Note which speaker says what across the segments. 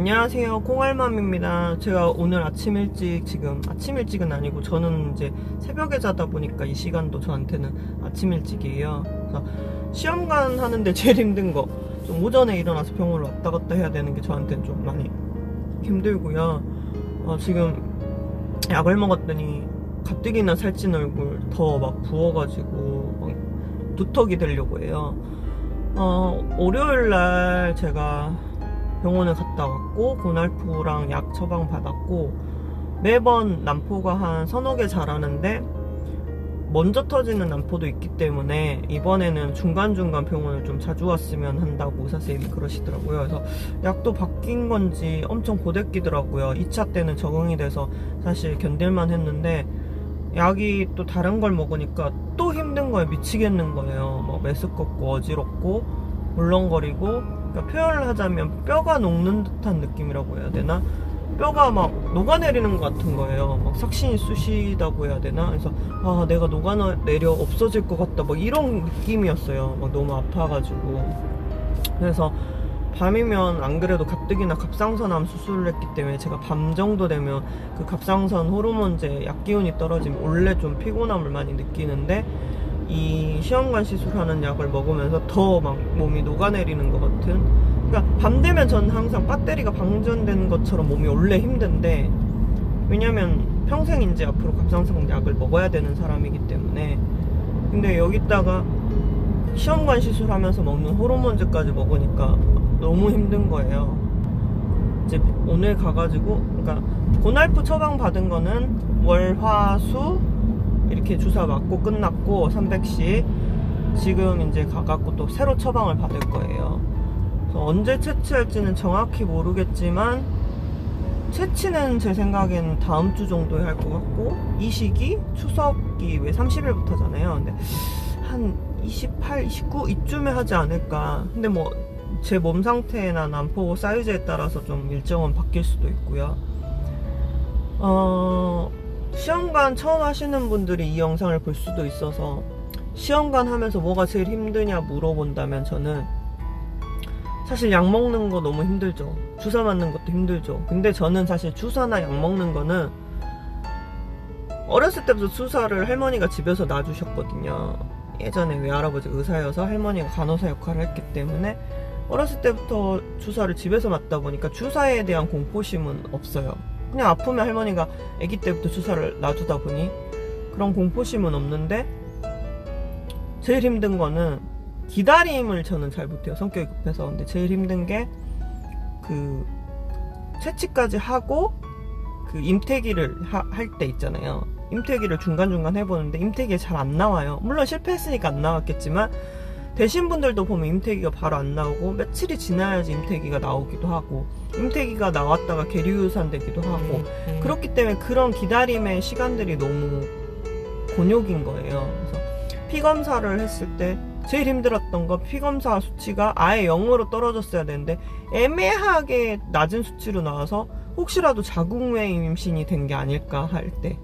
Speaker 1: 안녕하세요, 콩알맘입니다. 제가 오늘 아침 일찍은 아니고 저는 이제 새벽에 자다 보니까 이 시간도 저한테는 아침 일찍이에요. 그래서 시험관 하는데 제일 힘든 거 좀 오전에 일어나서 병원을 왔다 갔다 해야 되는 게 저한테는 좀 많이 힘들고요. 지금 약을 먹었더니 가뜩이나 살찐 얼굴 더 막 부어가지고 막 두턱이 되려고 해요. 월요일날 제가 병원에 갔다 왔고 고날프랑 약 처방 받았고, 매번 난포가 한 서너 개 자라는데 먼저 터지는 난포도 있기 때문에 이번에는 중간중간 병원을 좀 자주 왔으면 한다고 의사선생님이 그러시더라고요. 그래서 약도 바뀐 건지 엄청 고데끼더라고요. 2차 때는 적응이 돼서 사실 견딜만 했는데 약이 또 다른 걸 먹으니까 또 힘든 거예요. 미치겠는 거예요. 막 메스껍고 어지럽고 물렁거리고, 그러니까 표현을 하자면 뼈가 녹는 듯한 느낌이라고 해야 되나? 뼈가 막 녹아내리는 것 같은 거예요. 막 삭신이 쑤시다고 해야 되나? 그래서 내가 녹아내려 없어질 것 같다, 뭐 이런 느낌이었어요. 막 너무 아파가지고. 그래서 밤이면 안 그래도 가뜩이나 갑상선암 수술을 했기 때문에 제가 밤 정도 되면 그 갑상선 호르몬제 약기운이 떨어지면 원래 좀 피곤함을 많이 느끼는데, 이 시험관 시술하는 약을 먹으면서 더 막 몸이 녹아내리는 것 같은, 그러니까 밤 되면 전 항상 배터리가 방전된 것처럼 몸이 원래 힘든데, 왜냐면 평생 이제 앞으로 갑상선 약을 먹어야 되는 사람이기 때문에. 근데 여기다가 시험관 시술하면서 먹는 호르몬제까지 먹으니까 너무 힘든 거예요. 이제 오늘 가가지고, 그러니까 고날프 처방 받은 거는 월, 화, 수 이렇게 주사 맞고 끝났고 300씩 지금 이제 가갖고 또 새로 처방을 받을 거예요. 그래서 언제 채취할지는 정확히 모르겠지만 채취는 제 생각엔 다음 주 정도에 할 것 같고, 이 시기 추석이 왜 30일부터잖아요. 근데 한 28, 29 이쯤에 하지 않을까. 근데 뭐 제 몸 상태나 난포 사이즈에 따라서 좀 일정은 바뀔 수도 있고요. 시험관 처음 하시는 분들이 이 영상을 볼 수도 있어서, 시험관 하면서 뭐가 제일 힘드냐 물어본다면 저는 사실 약 먹는 거 너무 힘들죠. 주사 맞는 것도 힘들죠. 근데 저는 사실 주사나 약 먹는 거는 어렸을 때부터 주사를 할머니가 집에서 놔주셨거든요. 예전에 외할아버지가 의사여서 할머니가 간호사 역할을 했기 때문에 어렸을 때부터 주사를 집에서 맞다 보니까 주사에 대한 공포심은 없어요. 그냥 아프면 할머니가 아기 때부터 주사를 놔주다 보니 그런 공포심은 없는데, 제일 힘든 거는 기다림을 저는 잘 못해요. 성격이 급해서. 근데 제일 힘든 게 그 채취까지 하고 그 임태기를 할 때 있잖아요. 임태기를 중간중간 해보는데 임태기가 잘 안 나와요. 물론 실패했으니까 안 나왔겠지만 되신 분들도 보면 임태기가 바로 안 나오고 며칠이 지나야지 임태기가 나오기도 하고, 임태기가 나왔다가 계류유산 되기도 하고, 그렇기 때문에 그런 기다림의 시간들이 너무 곤욕인 거예요. 그래서 피검사를 했을 때 제일 힘들었던 거, 피검사 수치가 아예 0으로 떨어졌어야 되는데 애매하게 낮은 수치로 나와서 혹시라도 자궁외 임신이 된 게 아닐까 할 때,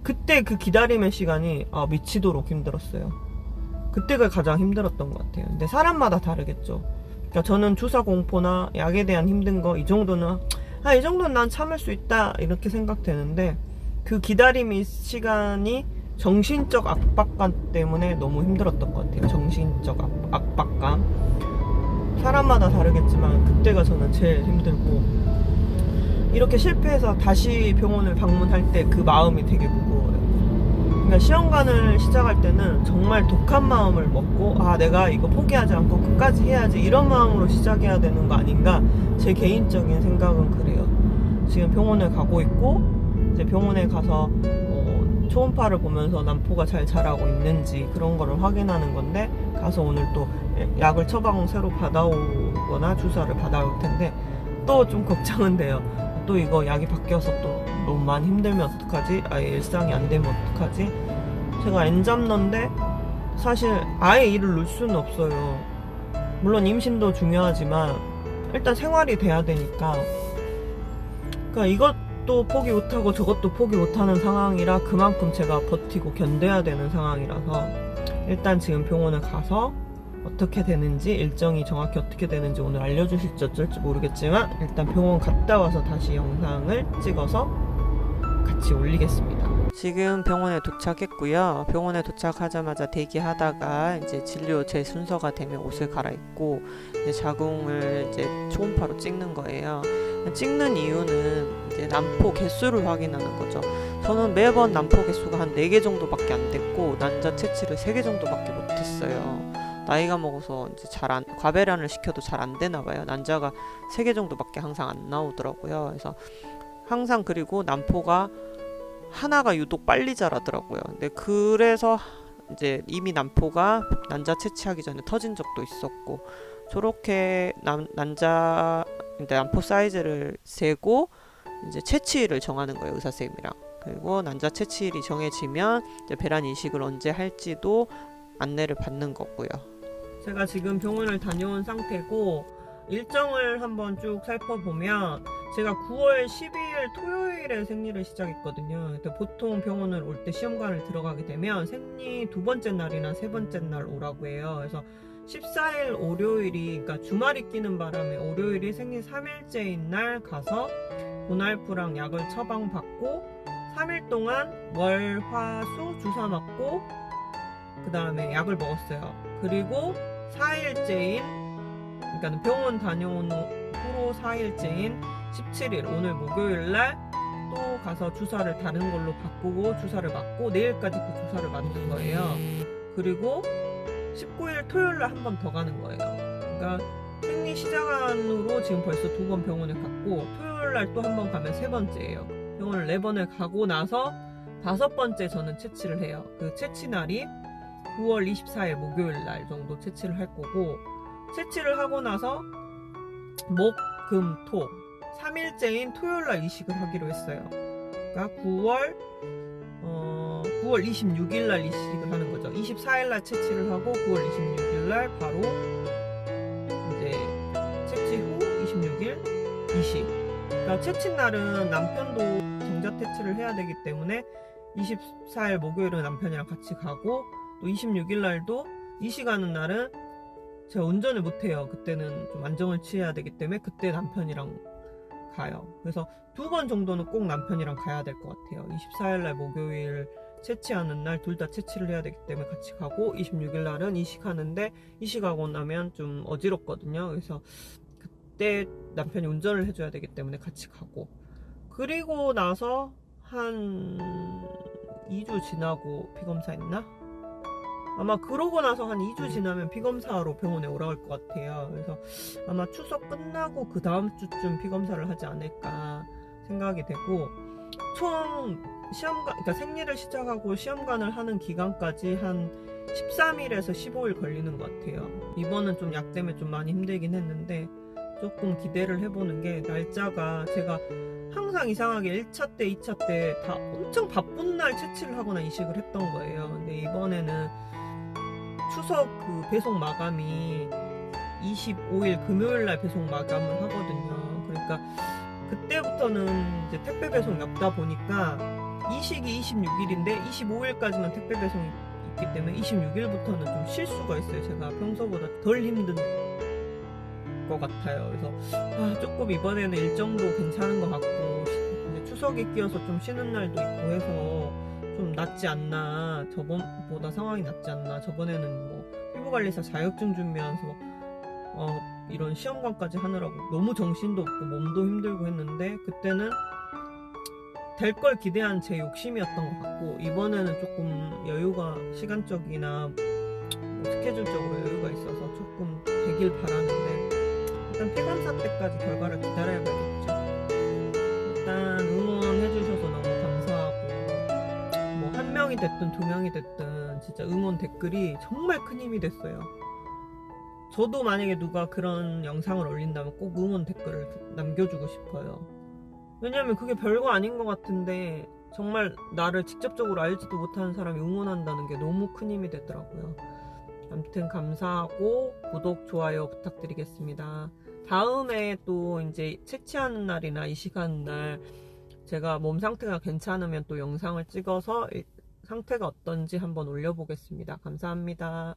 Speaker 1: 그때 그 기다림의 시간이 미치도록 힘들었어요. 그때가 가장 힘들었던 것 같아요. 근데 사람마다 다르겠죠. 그러니까 저는 주사 공포나 약에 대한 힘든 거, 이 정도는 이 정도는 난 참을 수 있다 이렇게 생각되는데, 그 기다림의 시간이 정신적 압박감 때문에 너무 힘들었던 것 같아요. 정신적 압박감. 사람마다 다르겠지만 그때가 저는 제일 힘들고, 이렇게 실패해서 다시 병원을 방문할 때 그 마음이 되게 무거워요. 그러니까 시험관을 시작할 때는 정말 독한 마음을 먹고 내가 이거 포기하지 않고 끝까지 해야지, 이런 마음으로 시작해야 되는 거 아닌가, 제 개인적인 생각은 그래요. 지금 병원에 가고 있고, 이제 병원에 가서 초음파를 보면서 난포가 잘 자라고 있는지 그런 거를 확인하는 건데, 가서 오늘 또 약을 처방 새로 받아오거나 주사를 받아올 텐데 또 좀 걱정은 돼요. 또 이거 약이 바뀌어서 또 너무 많이 힘들면 어떡하지? 아예 일상이 안 되면 어떡하지? 제가 엔잡러인데 사실 아예 일을 놓을 수는 없어요. 물론 임신도 중요하지만 일단 생활이 돼야 되니까. 그러니까 이것도 포기 못하고 저것도 포기 못하는 상황이라 그만큼 제가 버티고 견뎌야 되는 상황이라서, 일단 지금 병원에 가서 어떻게 되는지, 일정이 정확히 어떻게 되는지 오늘 알려주실지 어쩔지 모르겠지만 일단 병원 갔다 와서 다시 영상을 찍어서 같이 올리겠습니다. 지금 병원에 도착했고요. 병원에 도착하자마자 대기하다가 이제 진료 제 순서가 되면 옷을 갈아입고 이제 자궁을 이제 초음파로 찍는 거예요. 찍는 이유는 이제 난포 개수를 확인하는 거죠. 저는 매번 난포 개수가 한 4개 정도밖에 안 됐고 난자 채취를 3개 정도밖에 못했어요. 나이가 먹어서 이제 과배란을 시켜도 잘 안 되나 봐요. 난자가 3개 정도밖에 항상 안 나오더라고요. 그래서 항상, 그리고 난포가 하나가 유독 빨리 자라더라고요. 근데 그래서 이제 이미 난포가 난자 채취하기 전에 터진 적도 있었고, 저렇게 난포 사이즈를 세고 이제 채취일을 정하는 거예요, 의사 선생님이랑. 그리고 난자 채취일이 정해지면 이제 배란 이식을 언제 할지도 안내를 받는 거고요. 제가 지금 병원을 다녀온 상태고 일정을 한번 쭉 살펴보면 제가 9월 12일 토요일에 생리를 시작했거든요. 보통 병원을 올 때 시험관을 들어가게 되면 생리 2번째 날이나 3번째 날 오라고 해요. 그래서 14일 월요일이, 그러니까 주말이 끼는 바람에 월요일이 생리 3일째인 날 가서 고날프랑 약을 처방받고 3일 동안 월, 화, 수 주사 맞고 그 다음에 약을 먹었어요. 그리고 4일째인, 그러니까 병원 다녀온 후로 4일째인 17일, 오늘 목요일날 또 가서 주사를 다른 걸로 바꾸고 주사를 맞고 내일까지 그 주사를 맞는 거예요. 그리고 19일 토요일날 한 번 더 가는 거예요. 그러니까 생리 시작한 후로 지금 벌써 2번 병원에 갔고 토요일날 또 한 번 가면 3번째예요. 병원을 4번을 가고 나서 5번째 저는 채취를 해요. 그 채취 날이 9월 24일 목요일날 정도 채취를 할 거고, 채취를 하고 나서 목, 금, 토 3일째인 토요일날 이식을 하기로 했어요. 그러니까 9월 26일날 이식을 하는 거죠. 24일날 채취를 하고 9월 26일날 바로 이제 채취 후 26일 이식. 그러니까 채취 날은 남편도 정자퇴치를 해야 되기 때문에 24일 목요일은 남편이랑 같이 가고, 또 26일날도 이식하는 날은 제가 운전을 못해요. 그때는 좀 안정을 취해야 되기 때문에 그때 남편이랑 가요. 그래서 2번 정도는 꼭 남편이랑 가야 될 것 같아요. 24일날 목요일 채취하는 날 둘 다 채취를 해야 되기 때문에 같이 가고, 26일날은 이식하는데 이식하고 나면 좀 어지럽거든요. 그래서 그때 남편이 운전을 해줘야 되기 때문에 같이 가고, 그리고 나서 한 2주 지나고 피검사 했나? 아마 그러고 나서 한 2주 지나면 피검사로 병원에 오라올 것 같아요. 그래서 아마 추석 끝나고 그 다음 주쯤 피검사를 하지 않을까 생각이 되고, 총 그러니까 생리를 시작하고 시험관을 하는 기간까지 한 13일에서 15일 걸리는 것 같아요. 이번은 좀 약 때문에 좀 많이 힘들긴 했는데 조금 기대를 해보는 게, 날짜가 제가 항상 이상하게 1차 때 2차 때 다 엄청 바쁜 날 채취를 하거나 이식을 했던 거예요. 근데 이번에는 추석 그 배송 마감이 25일 금요일날 배송 마감을 하거든요. 그러니까 그때부터는 이제 택배 배송이 없다 보니까 이식이 26일인데 25일까지만 택배 배송이 있기 때문에 26일부터는 좀 쉴 수가 있어요. 제가 평소보다 덜 힘든 것 같아요. 그래서 조금 이번에는 일정도 괜찮은 것 같고, 이제 추석에 끼어서 좀 쉬는 날도 있고 해서 좀 낫지 않나, 저번보다 상황이 낫지 않나. 저번에는 뭐 피부관리사 자격증 준비하면서 이런 시험관까지 하느라고 너무 정신도 없고 몸도 힘들고 했는데, 그때는 될 걸 기대한 제 욕심이었던 것 같고, 이번에는 조금 여유가, 시간적이나 스케줄적으로 여유가 있어서 조금 되길 바라는데, 일단 피검사 때까지 결과를 기다려야겠죠. 일단 응원해주셔서 너무 감사하고, 뭐 1명이 됐든 2명이 됐든 진짜 응원 댓글이 정말 큰 힘이 됐어요. 저도 만약에 누가 그런 영상을 올린다면 꼭 응원 댓글을 남겨주고 싶어요. 왜냐면 그게 별거 아닌 것 같은데 정말 나를 직접적으로 알지도 못하는 사람이 응원한다는 게 너무 큰 힘이 되더라고요. 아무튼 감사하고 구독, 좋아요 부탁드리겠습니다. 다음에 또 이제 채취하는 날이나 이식하는 날 제가 몸 상태가 괜찮으면 또 영상을 찍어서 상태가 어떤지 한번 올려보겠습니다. 감사합니다.